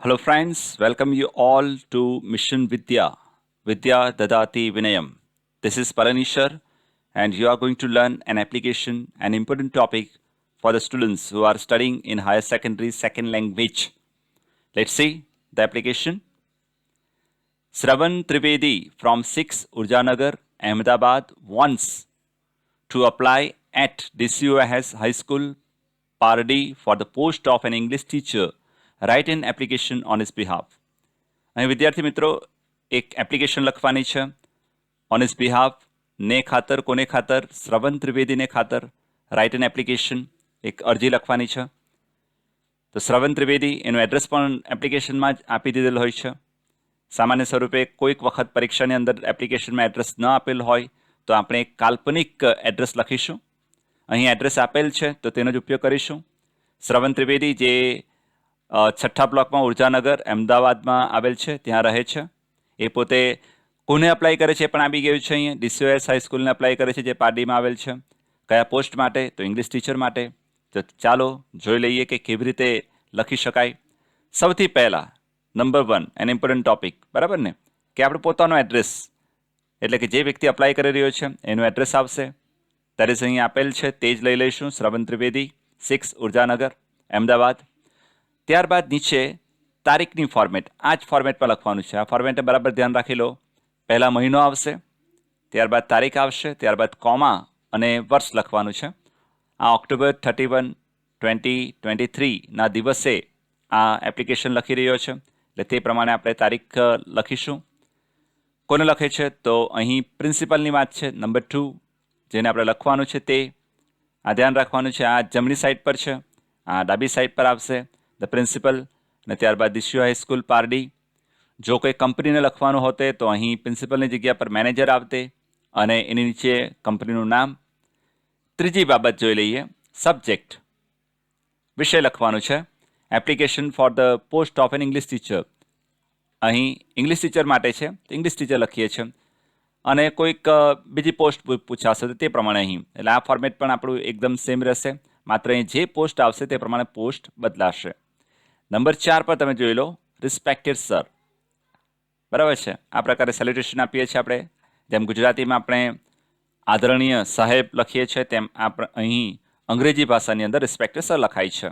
Hello, friends. Welcome you all to Mission Vidya. Vidya Dadati Vinayam. This is Palanishar, and you are going to learn an application, an important topic for the students who are studying in higher secondary second language. Let's see the application. Shravan Trivedi from 6 Urjanagar, Ahmedabad wants to apply at DCUIS High School, Pardi for the post of an English teacher. Write an application on his behalf. અહીં વિદ્યાર્થી મિત્રો એક application લખવાની છે on his behalf ને ખાતર કોને ખાતર શ્રવણ ત્રિવેદીને ખાતર રાઇટ એન એપ્લિકેશન એક અરજી લખવાની છે તો શ્રવણ ત્રિવેદી એનું એડ્રેસ પણ એપ્લિકેશનમાં જ આપી દીધેલું હોય છે સામાન્ય સ્વરૂપે કોઈક વખત પરીક્ષાની અંદર એપ્લિકેશનમાં એડ્રેસ ન આપેલ હોય તો આપણે એક કાલ્પનિક એડ્રેસ લખીશું અહીં એડ્રેસ આપેલ છે તો તેનો જ ઉપયોગ કરીશું શ્રવણ ત્રિવેદી જે છઠ્ઠા બ્લોકમાં ઉર્જાનગર અમદાવાદમાં આવેલ છે ત્યાં રહે છે એ પોતે કોને અપ્લાય કરે છે પણ આપી ગયું છે અહીંયા ડીસીઓએસ હાઈસ્કૂલને અપ્લાય કરે છે જે પારડીમાં આવેલ છે કયા પોસ્ટ માટે તો ઇંગ્લિશ ટીચર માટે તો ચાલો જોઈ લઈએ કે કેવી રીતે લખી શકાય સૌથી પહેલાં નંબર 1 એન ઇમ્પોર્ટન્ટ ટોપિક બરાબર ને કે આપણે પોતાનો એડ્રેસ એટલે કે જે વ્યક્તિ અપ્લાય કરી રહ્યો છે એનું એડ્રેસ આવશે ત્યારે જ અહીં આપેલ છે તે જ લઈ લઈશું શ્રવણ ત્રિવેદી 6 ઉર્જાનગર અમદાવાદ ત્યારબાદ નીચે તારીખની ફોર્મેટ આ જ ફોર્મેટમાં લખવાનું છે આ ફોર્મેટને બરાબર ધ્યાન રાખી લો પહેલાં મહિનો આવશે ત્યારબાદ તારીખ આવશે ત્યારબાદ કોમા અને વર્ષ લખવાનું છે આ ઓક્ટોબર 31, 2023ના દિવસે આ એપ્લિકેશન લખી રહ્યો છે એટલે તે પ્રમાણે આપણે તારીખ લખીશું કોને લખે છે તો અહીં પ્રિન્સિપલની વાત છે નંબર 2 જેને આપણે લખવાનું છે તે આ ધ્યાન રાખવાનું છે આ જમણી સાઈડ પર છે આ ડાબી સાઈડ પર આવશે ધ પ્રિન્સિપલ અને ત્યારબાદ ડીસીયુ હાઈસ્કૂલ પારડી જો કોઈ કંપનીને લખવાનું હોતે તો અહીં પ્રિન્સિપલની જગ્યા પર મેનેજર આવતે અને એની નીચે કંપનીનું નામ ત્રીજી બાબત જોઈ લઈએ સબ્જેક્ટ વિષય લખવાનું છે application for the post of N English teacher અહીં ઇંગ્લિશ ટીચર માટે છે તો ઇંગ્લિશ ટીચર લખીએ છીએ અને કોઈક બીજી પોસ્ટ પૂછાશે તો તે પ્રમાણે અહીં એટલે આ ફોર્મેટ પણ આપણું એકદમ સેમ રહેશે માત્ર અહીં જે પોસ્ટ આવશે તે પ્રમાણે પોસ્ટ બદલાશે નંબર 4 પર તમે જોઈ લો રિસ્પેક્ટેડ સર બરાબર છે આ પ્રકારે સેલ્યુટેશન આપીએ છીએ આપણે જેમ ગુજરાતીમાં આપણે આદરણીય સાહેબ લખીએ છીએ તેમ અહીં અંગ્રેજી ભાષાની અંદર રિસ્પેક્ટેડ સર લખાય છે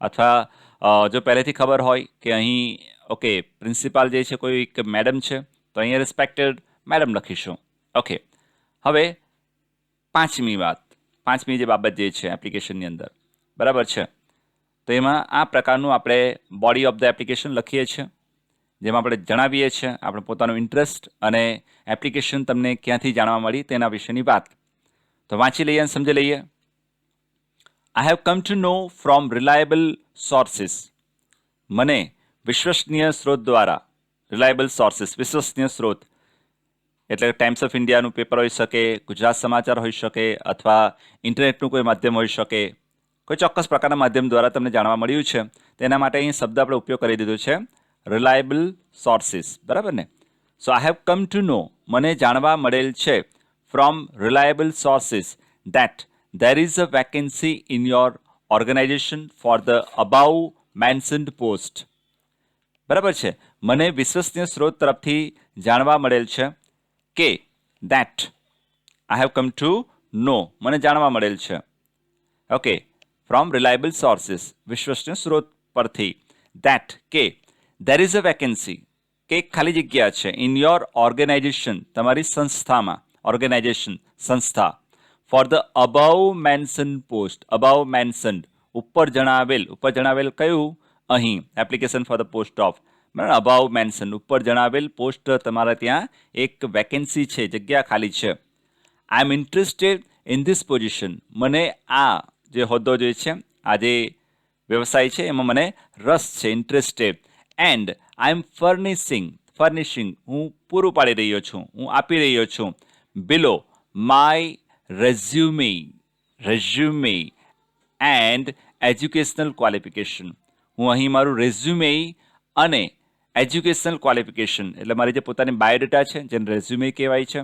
અથવા જો પહેલેથી ખબર હોય કે અહીં ઓકે પ્રિન્સિપાલ જે છે કોઈ એક મેડમ છે તો અહીંયા રિસ્પેક્ટેડ મેડમ લખીશું ઓકે હવે પાંચમી જે બાબત જે છે એપ્લિકેશનની અંદર બરાબર છે તો એમાં આ પ્રકારનું આપણે બોડી ઓફ ધ એપ્લિકેશન લખીએ છીએ જેમાં આપણે જણાવીએ છીએ આપણે પોતાનો ઇન્ટરેસ્ટ અને એપ્લિકેશન તમને ક્યાંથી જાણવા મળી તેના વિશેની વાત તો વાંચી લઈએ અને સમજી લઈએ I have come to know from reliable sources મને વિશ્વસનીય સ્ત્રોત દ્વારા રિલાયબલ સોર્સિસ વિશ્વસનીય સ્ત્રોત એટલે ટાઈમ્સ ઓફ ઇન્ડિયાનું પેપર હોઈ શકે ગુજરાત સમાચાર હોઈ શકે અથવા ઇન્ટરનેટનું કોઈ માધ્યમ હોઈ શકે કોઈ ચોક્કસ પ્રકારના માધ્યમ દ્વારા તમને જાણવા મળ્યું છે તેના માટે અહીં શબ્દ આપણે ઉપયોગ કરી દીધો છે રિલાયબલ સોર્સિસ બરાબર ને સો આઈ હેવ કમ ટુ નો મને જાણવા મળેલ છે from reliable sources that there is a vacancy in your organisation for the above mentioned post બરાબર છે મને વિશ્વસનીય સ્ત્રોત તરફથી જાણવા મળેલ છે કે that I have come to know મને જાણવા મળેલ છે ઓકે ફ્રોમ રિલાયબલ સોર્સિસ વિશ્વસનીય સ્ત્રોત પરથી દેટ કે દેર ઇઝ અ વેકેન્સી કે એક ખાલી જગ્યા છે ઇન યોર ઓર્ગેનાઇઝેશન તમારી સંસ્થામાં ઓર્ગેનાઇઝેશન સંસ્થા for the above mention post above mentioned ઉપર જણાવેલ કયું અહીં application for the post of બરાબર અબાઉ મેન્શન ઉપર જણાવેલ પોસ્ટ તમારા ત્યાં એક વેકેન્સી છે જગ્યા ખાલી છે આઈ એમ ઇન્ટરેસ્ટેડ ઇન ધીસ પોઝિશન મને આ જે હોદ્દો જે છે આ જે વ્યવસાય છે એમાં મને રસ છે interested and I am furnishing હું પૂરું પાડી રહ્યો છું હું આપી રહ્યો છું below my resume and educational qualification હું અહીં મારું રેઝ્યુમે અને એજ્યુકેશનલ ક્વોલિફિકેશન એટલે મારી જે પોતાની બાયોડેટા છે જેને રેઝ્યુમે કહેવાય છે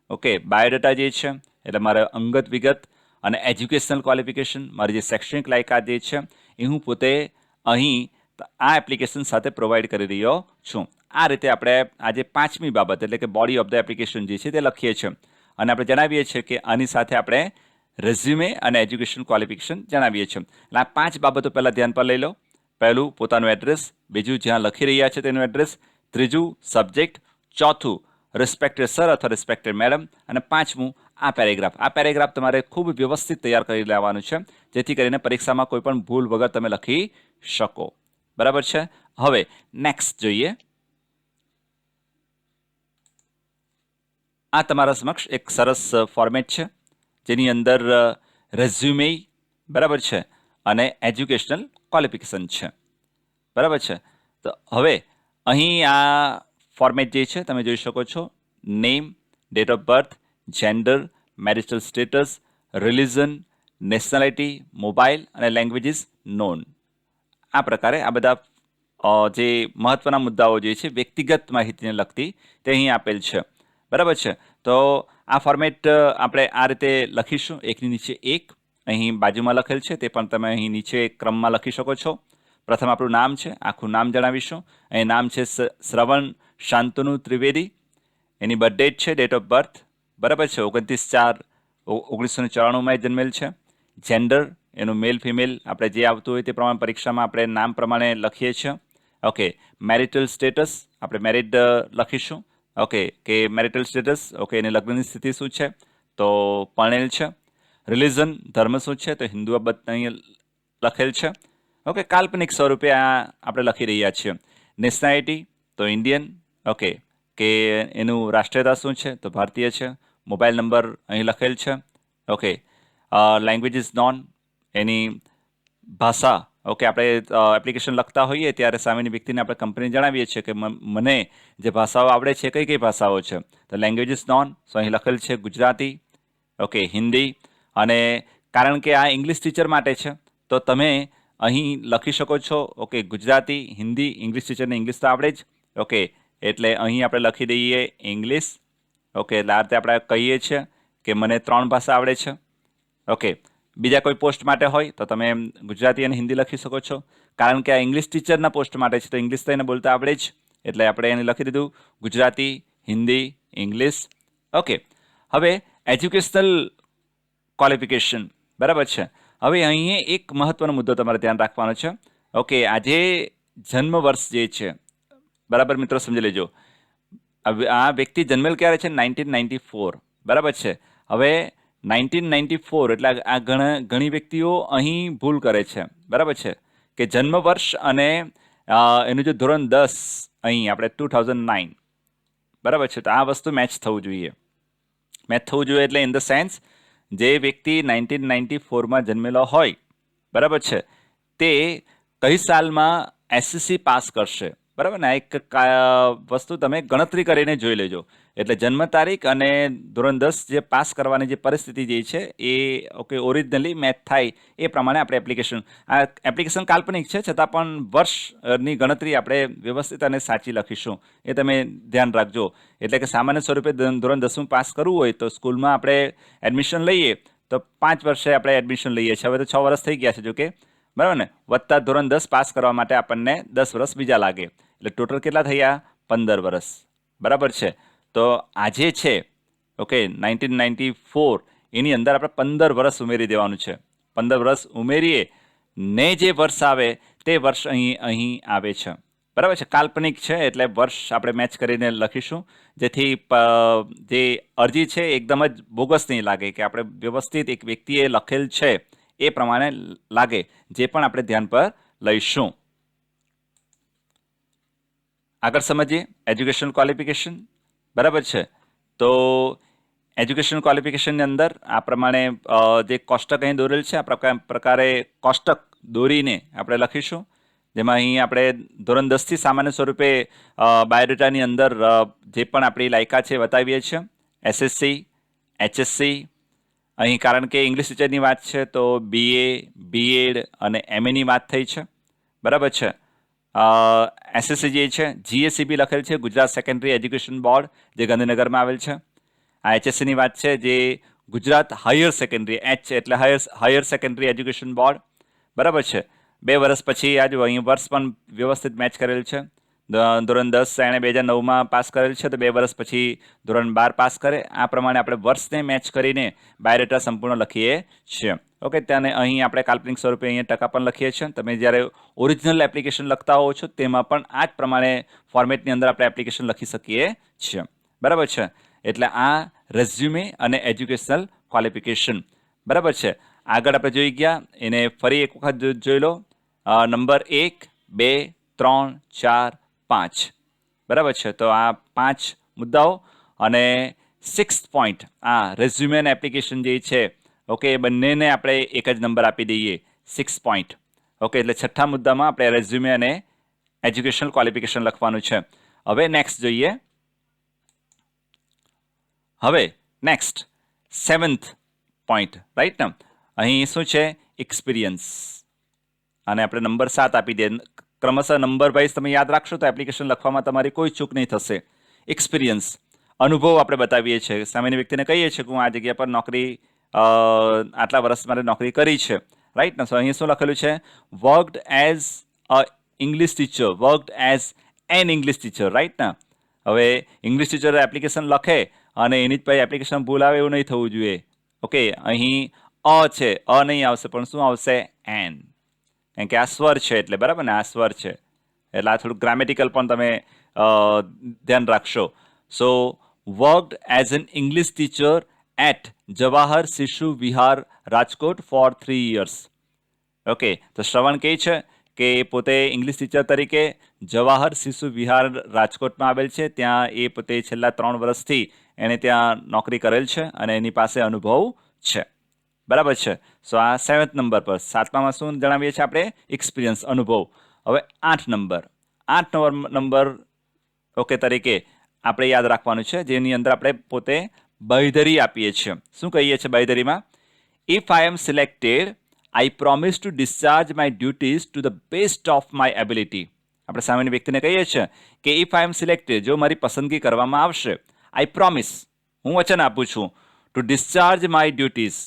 ઓકે બાયોડેટા જે છે એટલે મારા અંગત વિગત અને એજ્યુકેશનલ ક્વોલિફિકેશન મારી જે શૈક્ષણિક લાયકાત જે છે એ હું પોતે અહીં આ એપ્લિકેશન સાથે પ્રોવાઈડ કરી રહ્યો છું. આ રીતે આપણે આજે 5મી બાબત એટલે કે બોડી ઓફ ધ એપ્લિકેશન જે છે તે લખીએ છીએ અને આપણે જણાવીએ છીએ કે આની સાથે આપણે રેઝ્યુમે અને એજ્યુકેશન ક્વોલિફિકેશન જણાવીએ છીએ. એટલે આ 5 બાબતો પહેલાં ધ્યાન પર લઈ લો. પહેલું પોતાનું એડ્રેસ, બીજું જ્યાં લખી રહ્યા છે તેનું એડ્રેસ, ત્રીજું સબ્જેક્ટ, ચોથું રિસ્પેક્ટેડ સર અથવા રિસ્પેક્ટેડ મેડમ અને 5મું આ પેરેગ્રાફ. આ પેરેગ્રાફ તમારે ખૂબ વ્યવસ્થિત તૈયાર કરી લેવાનું છે જેથી કરીને પરીક્ષામાં કોઈ પણ ભૂલ વગર તમે લખી શકો. બરાબર છે. હવે નેક્સ્ટ જોઈએ. આ તમારા સમક્ષ એક સરસ ફોર્મેટ છે જેની અંદર રેઝ્યુમે બરાબર છે અને એજ્યુકેશનલ ક્વોલિફિકેશન છે. બરાબર છે. તો હવે અહીં આ ફોર્મેટ જે છે તમે જોઈ શકો છો. Name, date of birth, gender, marital status, religion, nationality, mobile અને લેંગ્વેજીસ નોન. આ પ્રકારે આ બધા જે મહત્વના મુદ્દાઓ જે છે વ્યક્તિગત માહિતીને લગતી તે અહીં આપેલ છે. બરાબર છે. તો આ ફોર્મેટ આપણે આ રીતે લખીશું, એકની નીચે એક. અહીં બાજુમાં લખેલ છે તે પણ તમે અહીં નીચે ક્રમમાં લખી શકો છો. પ્રથમ આપણું નામ છે, આખું નામ જણાવીશું. અહીં નામ છે શ્રવણ શાંતનુ ત્રિવેદી. એની બર્થ ડેટ છે, ડેટ ઓફ બર્થ બરાબર છે 29/4/1994 જન્મેલ છે. જેન્ડર એનું મેલ ફિમેલ આપણે જે આવતું હોય તે પ્રમાણે પરીક્ષામાં આપણે નામ પ્રમાણે લખીએ છીએ. ઓકે. મેરિટલ સ્ટેટસ આપણે મેરિડ લખીશું. ઓકે, કે મેરિટલ સ્ટેટસ ઓકે એની લગ્નની સ્થિતિ શું છે તો પરણેલ છે. રિલિજન ધર્મ શું છે તો હિન્દુ અહીં લખેલ છે. ઓકે, કાલ્પનિક સ્વરૂપે આ આપણે લખી રહ્યા છીએ. નેશનાલિટી તો ઇન્ડિયન. ઓકે, કે એનું રાષ્ટ્રીયતા શું છે તો ભારતીય છે. મોબાઈલ નંબર અહીં લખેલ છે. ઓકે. લેંગ્વેજીસ નોન એની ભાષા. ઓકે, આપણે એપ્લિકેશન લખતા હોઈએ ત્યારે સામેની વ્યક્તિને આપણે કંપની જણાવીએ છીએ કે મને જે ભાષાઓ આવડે છે કઈ કઈ ભાષાઓ છે તો લેંગ્વેજીસ નોન સો અહીં લખેલ છે ગુજરાતી, ઓકે, હિન્દી. અને કારણ કે આ ઇંગ્લિશ ટીચર માટે છે તો તમે અહીં લખી શકો છો ઓકે ગુજરાતી, હિન્દી. ઇંગ્લિશ ટીચરને ઇંગ્લિશ તો આવડે જ. ઓકે, એટલે અહીં આપણે લખી દઈએ ઇંગ્લિશ. ઓકે, એટલે આ રીતે આપણે કહીએ છીએ કે મને 3 ભાષા આવડે છે. ઓકે. બીજા કોઈ પોસ્ટ માટે હોય તો તમે ગુજરાતી અને હિન્દી લખી શકો છો. કારણ કે આ ઇંગ્લિશ ટીચરના પોસ્ટ માટે છે તો ઇંગ્લિશ તો એને બોલતા આવડે જ એટલે આપણે એને લખી દીધું ગુજરાતી, હિન્દી, ઇંગ્લિશ. ઓકે. હવે એજ્યુકેશનલ ક્વોલિફિકેશન બરાબર છે. હવે અહીં એક મહત્વનો મુદ્દો તમારે ધ્યાન રાખવાનો છે. ઓકે, આજે જન્મ વર્ષ જે છે બરાબર મિત્રો સમજી લેજો. આ વ્યક્તિ જન્મેલ ક્યારે છે 1994 બરાબર છે. હવે 1994 એટલે આ ઘણી વ્યક્તિઓ અહીં ભૂલ કરે છે બરાબર છે કે જન્મ વર્ષ અને એનું જે ધોરણ 10 અહીં આપણે 2009 બરાબર છે તો આ વસ્તુ મેચ થવું જોઈએ. મેચ થવું જોઈએ એટલે ઇન ધ સેન્સ જે વ્યક્તિ 1994માં જન્મેલો હોય બરાબર છે તે કઈ સાલમાં એસએસસી પાસ કરશે બરાબર ને. આ એક વસ્તુ તમે ગણતરી કરીને જોઈ લેજો. એટલે જન્મ તારીખ અને ધોરણ 10 જે પાસ કરવાની જે પરિસ્થિતિ જે છે એ ઓકે ઓરિજિનલી મેચ થાય એ પ્રમાણે આપણે આ એપ્લિકેશન કાલ્પનિક છે છતાં પણ વર્ષની ગણતરી આપણે વ્યવસ્થિત અને સાચી લખીશું એ તમે ધ્યાન રાખજો. એટલે કે સામાન્ય સ્વરૂપે ધોરણ 10મું પાસ કરવું હોય તો સ્કૂલમાં આપણે એડમિશન લઈએ તો 5 વર્ષે આપણે એડમિશન લઈએ છીએ. હવે તો 6 વર્ષ થઈ ગયા છે જોકે બરાબર ને. વત્તા ધોરણ 10 પાસ કરવા માટે આપણને 10 વર્ષ બીજા લાગે એટલે ટોટલ કેટલા થયા 15 વર્ષ બરાબર છે. તો આજે છે ઓકે 1994 એની અંદર આપણે 15 વર્ષ ઉમેરી દેવાનું છે. 15 વર્ષ ઉમેરીએ ને જે વર્ષ આવે તે વર્ષ અહીં આવે છે બરાબર છે. કાલ્પનિક છે એટલે વર્ષ આપણે મેચ કરીને લખીશું જેથી જે અરજી છે એકદમ જ બોગસ નહીં લાગે કે આપણે વ્યવસ્થિત એક વ્યક્તિએ લખેલ છે એ પ્રમાણે લાગે જે પણ આપણે ધ્યાન પર લઈશું. આગળ સમજીએ એજ્યુકેશન ક્વોલિફિકેશન બરાબર છે. તો એજ્યુકેશન ક્વોલિફિકેશનની અંદર આ પ્રમાણે જે કોષ્ટક અહીં દોરેલ છે આ પ્રકારે કોષ્ટક દોરીને આપણે લખીશું જેમાં અહીં આપણે ધોરણ 10થી સામાન્ય સ્વરૂપે બાયોડેટાની અંદર જે પણ આપણી લાયકાત છે બતાવીએ છીએ. SSC, HSC. અહીં કારણ કે ઇંગ્લિશ ટીચરની વાત છે તો BA, BEd અને MAની વાત થઈ છે બરાબર છે. એસએસસી જે છે GSEB લખેલ છે ગુજરાત સેકન્ડરી એજ્યુકેશન બોર્ડ જે ગાંધીનગરમાં આવેલ છે. આ HSCની વાત છે જે ગુજરાત હાયર સેકન્ડરી H એટલે હાયર સેકન્ડરી એજ્યુકેશન બોર્ડ બરાબર છે. 2 વર્ષ પછી આ જો અહીં વર્ષ પણ વ્યવસ્થિત મેચ કરેલ છે. ધોરણ 10 એણે 2009માં પાસ કરેલ છે, તો 2 વર્ષ પછી ધોરણ 12 પાસ કરે. આ પ્રમાણે આપણે વર્ષને મેચ કરીને બાયોડેટા સંપૂર્ણ લખીએ છીએ. ઓકે, તેને અહીં આપણે કાલ્પનિક સ્વરૂપે અહીંયા ટકા પણ લખીએ છીએ. તમે જ્યારે ઓરિજિનલ એપ્લિકેશન લખતા હોવ છો તેમાં પણ આ જ પ્રમાણે ફોર્મેટની અંદર આપણે એપ્લિકેશન લખી શકીએ છીએ. બરાબર છે. એટલે આ રેઝ્યુમે અને એજ્યુકેશનલ ક્વોલિફિકેશન. બરાબર છે. આગળ આપણે જોઈ ગયા, એને ફરી એક વખત જોઈ લો. નંબર 1, 2, 3, 4, 5. બરાબર છે. તો આ 5 મુદ્દાઓ. અને 6th પોઈન્ટ, આ રેઝ્યુમે અને એપ્લિકેશન જે છે, ઓકે, એ બંનેને આપણે એક જ નંબર આપી દઈએ, 6 પોઈન્ટ. ઓકે, એટલે છઠ્ઠા મુદ્દામાં આપણે રેઝ્યુમે અને એજ્યુકેશનલ ક્વોલિફિકેશન લખવાનું છે. હવે નેક્સ્ટ જોઈએ. હવે નેક્સ્ટ 7th પોઈન્ટ, રાઈટ ને? અહીં શું છે? એક્સપિરિયન્સ. અને આપણે નંબર 7 આપી દઈએ. ક્રમશઃ નંબર વાઇઝ તમે યાદ રાખશો તો એપ્લિકેશન લખવામાં તમારી કોઈ ચૂક નહીં થશે. એક્સપિરિયન્સ, અનુભવ આપણે બતાવીએ છીએ. સામેની વ્યક્તિને કહીએ છીએ કે હું આ જગ્યા પર નોકરી આટલા વર્ષ મારે નોકરી કરી છે, રાઈટ ને? સો અહીં શું લખેલું છે? Worked as a English teacher, worked as an English teacher, right ને? હવે ઇંગ્લિશ ટીચર એપ્લિકેશન લખે અને એની જ પછી એપ્લિકેશન ભૂલ આવે એવું નહીં થવું જોઈએ. ઓકે, અહીં અ છે, અ નહીં આવશે, પણ શું આવશે? એન. કારણ કે આ સ્વર છે એટલે, બરાબર ને? આ સ્વર છે એટલે આ થોડુંક ગ્રામેટિકલ પણ તમે ધ્યાન રાખશો. So worked as an English teacher at Jawahar Shishu Vihar Rajkot for 3 years. Okay, તો શ્રવણ કહે છે કે એ પોતે ઇંગ્લિશ ટીચર તરીકે જવાહર શિશુ વિહાર રાજકોટમાં આવેલ છે. ત્યાં એ પોતે છેલ્લા 3 વર્ષથી એણે ત્યાં નોકરી કરેલ છે અને એની પાસે અનુભવ છે. બરાબર છે. સો આ 7th નંબર પર. 7મામાં શું જણાવીએ છીએ આપણે? એક્સપિરિયન્સ, અનુભવ. હવે 8 નંબર ઓકે તરીકે આપણે યાદ રાખવાનું છે, જેની અંદર આપણે પોતે બાંયધરી આપીએ છીએ. શું કહીએ છીએ બાંયધરીમાં? If I am selected, I promise to discharge my duties to the best of my ability. આપણે સામેની વ્યક્તિને કહીએ છીએ કે ઇફ આઈ એમ સિલેક્ટેડ, જો મારી પસંદગી કરવામાં આવશે, આઈ પ્રોમિસ, હું વચન આપું છું, ટુ ડિસ્ચાર્જ માય ડ્યુટીઝ,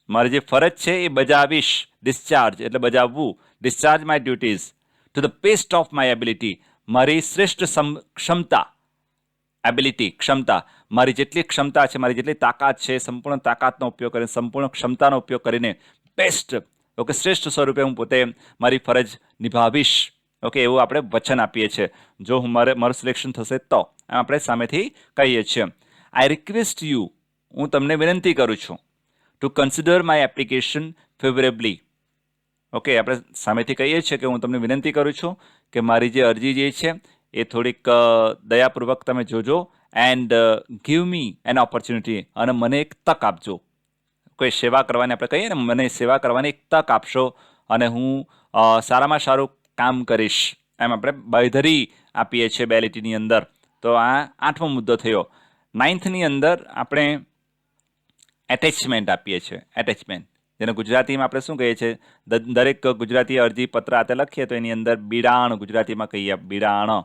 મારી જે ફરજ છે એ બજાવીશ. ડિસ્ચાર્જ એટલે બજાવવું. Discharge my duties to the best of my ability, મારી શ્રેષ્ઠ ક્ષમતા. એબિલિટી, ક્ષમતા, મારી જેટલી ક્ષમતા છે, મારી જેટલી તાકાત છે, સંપૂર્ણ તાકાતનો ઉપયોગ કરીને, સંપૂર્ણ ક્ષમતાનો ઉપયોગ કરીને બેસ્ટ, ઓકે, શ્રેષ્ઠ સ્વરૂપે હું પોતે મારી ફરજ નિભાવીશ. ઓકે, એવું આપણે વચન આપીએ છીએ. જો મારું સિલેક્શન થશે તો આપણે સામેથી કહીએ છીએ. આઈ રિક્વેસ્ટ યુ, હું તમને વિનંતી કરું છું, to consider my application favourably. Okay, આપણે સામેથી કહીએ છીએ કે હું તમને વિનંતી કરું છું કે મારી જે અરજી જે છે એ થોડીક દયાપૂર્વક તમે જોજો. And give me N opportunity, અને મને એક તક આપજો. કોઈ સેવા કરવાની આપણે કહીએ ને, મને સેવા કરવાની એક તક આપશો અને હું સારામાં સારું કામ કરીશ. એમ આપણે બાંયધરી આપીએ છીએ 2 લીટીની અંદર. તો આ 8મો મુદ્દો થયો. 9thની અંદર આપણે એટેચમેન્ટ આપીએ છીએ. એટેચમેન્ટ, જેને ગુજરાતીમાં આપણે શું કહીએ છીએ? દરેક ગુજરાતી અરજી પત્ર આતે લખીએ તો એની અંદર બિડાણ ગુજરાતીમાં કહીએ, બિડાણ.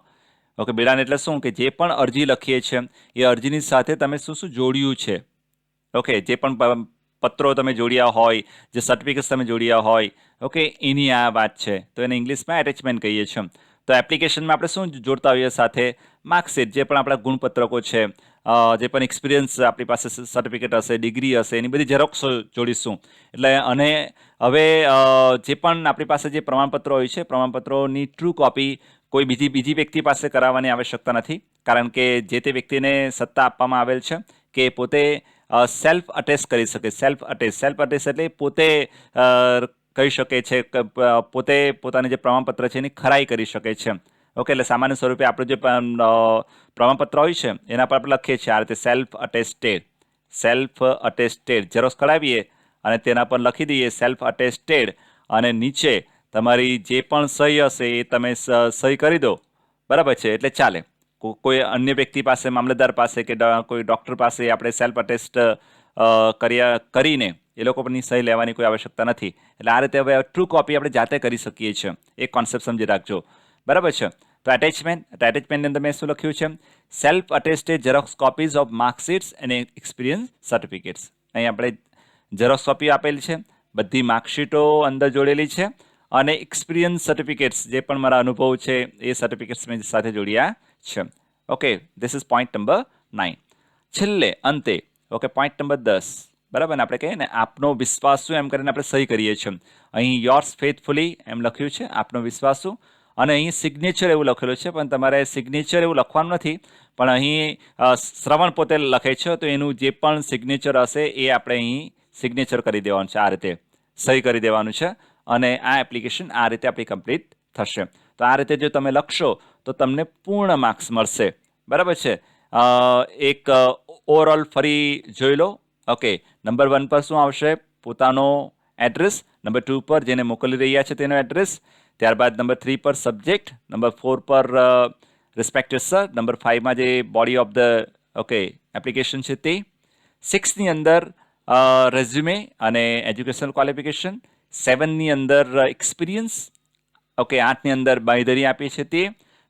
ઓકે, બિડાણ એટલે શું? કે જે પણ અરજી લખીએ છીએ એ અરજીની સાથે તમે શું શું જોડ્યું છે. ઓકે, જે પણ પત્રો તમે જોડ્યા હોય, જે સર્ટિફિકેટ્સ તમે જોડ્યા હોય, ઓકે, એની આ વાત છે. તો એને ઇંગ્લિશમાં એટેચમેન્ટ કહીએ છીએ. તો એપ્લિકેશનમાં આપણે શું જોડતા હોઈએ સાથે? માર્કશીટ, જે પણ આપણા ગુણપત્રકો છે, જે પણ એક્સપિરિયન્સ આપણી પાસે સર્ટિફિકેટ હશે, ડિગ્રી હશે, એની બધી ઝેરોક્સ જોડીશું. એટલે અને હવે જે પણ આપણી પાસે જે પ્રમાણપત્રો હોય છે, પ્રમાણપત્રોની ટ્રુ કોપી કોઈ બીજી વ્યક્તિ પાસે કરાવવાની આવશ્યકતા નથી. કારણ કે જે તે વ્યક્તિને સત્તા આપવામાં આવેલ છે કે પોતે સેલ્ફ અટેસ્ટ કરી શકે. સેલ્ફ અટેસ્ટ એટલે પોતે કહી શકે છે કે પોતે પોતાની જે પ્રમાણપત્ર છે એની ખરાઈ કરી શકે છે. ઓકે, એટલે સામાન્ય સ્વરૂપે આપણું જે પ્રમાણપત્ર હોય છે એના પર આપણે લખીએ છીએ આ રીતે સેલ્ફ અટેસ્ટેડ ઝેરોક્સ કઢાવીએ અને તેના પર લખી દઈએ સેલ્ફ અટેસ્ટેડ, અને નીચે તમારી જે પણ સહી હશે એ તમે સહી કરી દો. બરાબર છે? એટલે ચાલે. કોઈ અન્ય વ્યક્તિ પાસે, મામલતદાર પાસે કે કોઈ ડૉક્ટર પાસે આપણે સેલ્ફ અટેસ્ટ કરીને એ લોકો પરની સહી લેવાની કોઈ આવશ્યકતા નથી. એટલે આ રીતે હવે ટ્રુ કોપી આપણે જાતે કરી શકીએ છીએ. એક કોન્સેપ્ટ સમજી રાખજો. બરાબર છે? તો એટેચમેન્ટની અંદર મેં શું લખ્યું છે? Self attested xerox copies of marksheets અને એક્સપિરિયન્સ સર્ટિફિકેટ્સ. અહીં આપણે ઝેરોક્સ કોપી આપેલી છે, બધી માર્કશીટો અંદર જોડેલી છે અને એક્સપિરિયન્સ સર્ટિફિકેટ્સ જે પણ મારા અનુભવ છે એ સર્ટિફિકેટ્સ મેં સાથે જોડ્યા છે. Okay, this is point number 9. છેલ્લે અંતે ઓકે પોઈન્ટ નંબર 10, બરાબર ને, આપણે કહીએ ને આપનો વિશ્વાસુ એમ કરીને આપણે સહી કરીએ છીએ. અહીં યોર્સ ફેથફુલી એમ લખ્યું છે, આપનો વિશ્વાસુ, અને અહીં સિગ્નેચર એવું લખેલું છે, પણ તમારે સિગ્નેચર એવું લખવાનું નથી, પણ અહીં શ્રવણ પોતે લખે છે, તો એનું જે પણ સિગ્નેચર હશે એ આપણે અહીં સિગ્નેચર કરી દેવાનું છે, આ રીતે સહી કરી દેવાનું છે, અને આ એપ્લિકેશન આ રીતે આપણી કમ્પ્લીટ થશે. તો આ રીતે જો તમે લખશો તો તમને પૂર્ણ માર્ક્સ મળશે. બરાબર છે. એક ઓવરઓલ ફરી જોઈ લો. ઓકે, નંબર 1 પર શું આવશે? પોતાનો એડ્રેસ. નંબર 2 પર જેને મોકલી રહ્યા છે તેનો એડ્રેસ. ત્યારબાદ નંબર 3 પર સબ્જેક્ટ. નંબર 4 પર રિસ્પેક્ટેડ સર. નંબર 5માં જે body of the okay application છે તે. 6ની અંદર રેઝ્યુમે અને એજ્યુકેશનલ ક્વોલિફિકેશન. 7ની અંદર એક્સપિરિયન્સ. ઓકે, 8ની અંદર બાંયધરી આપી છે તે.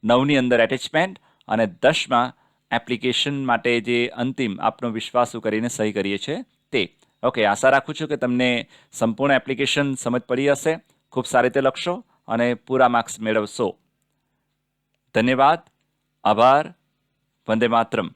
9ની અંદર એટેચમેન્ટ, અને 10માં એપ્લિકેશન માટે જે અંતિમ આપનો વિશ્વાસુ કરીને સહી કરીએ છીએ તે. ઓકે, આશા રાખું છું કે તમને સંપૂર્ણ એપ્લિકેશન સમજ પડી હશે. ખૂબ સારી રીતે લખશો અને પૂરા માર્ક્સ મેળવશો. ધન્યવાદ, આભાર, વંદે માતરમ.